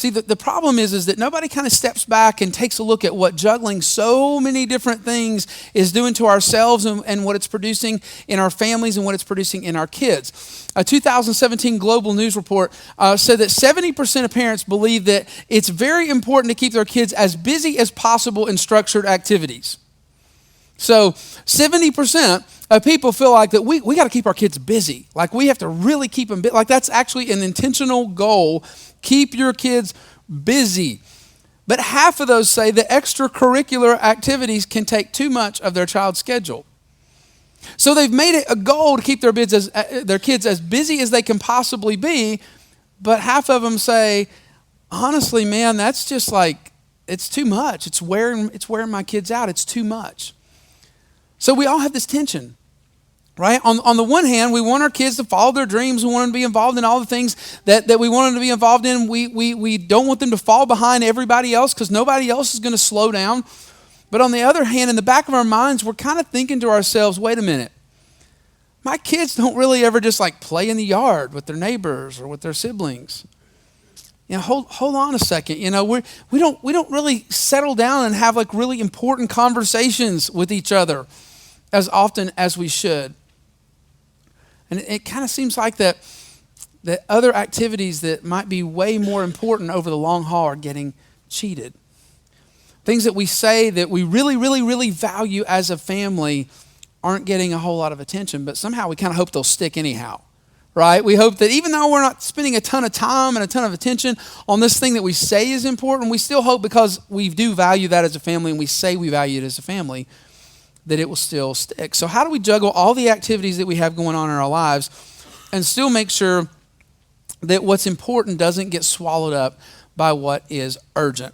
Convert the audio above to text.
See, the problem is that nobody kind of steps back and takes a look at what juggling so many different things is doing to ourselves and what it's producing in our families and what it's producing in our kids. A 2017 Global News report said that 70% of parents believe that it's very important to keep their kids as busy as possible in structured activities. So 70% of people feel like that we got to keep our kids busy. Like we have to really keep them busy. Like that's actually an intentional goal. Keep your kids busy. But half of those say that extracurricular activities can take too much of their child's schedule. So they've made it a goal to keep their kids as busy as they can possibly be, but half of them say, honestly, man, that's just like, it's too much. It's wearing my kids out. It's too much. So we all have this tension, right? On the one hand, we want our kids to follow their dreams. We want them to be involved in all the things that we want them to be involved in. We don't want them to fall behind everybody else because nobody else is going to slow down. But on the other hand, in the back of our minds, we're kind of thinking to ourselves, wait a minute. My kids don't really ever just like play in the yard with their neighbors or with their siblings. You know, hold on a second. You know, we don't really settle down and have like really important conversations with each other as often as we should. And it kind of seems like that other activities that might be way more important over the long haul are getting cheated. Things that we say that we really, really, really value as a family aren't getting a whole lot of attention, but somehow we kind of hope they'll stick anyhow, right? We hope that even though we're not spending a ton of time and a ton of attention on this thing that we say is important, we still hope because we do value that as a family and we say we value it as a family, that it will still stick. So how do we juggle all the activities that we have going on in our lives and still make sure that what's important doesn't get swallowed up by what is urgent?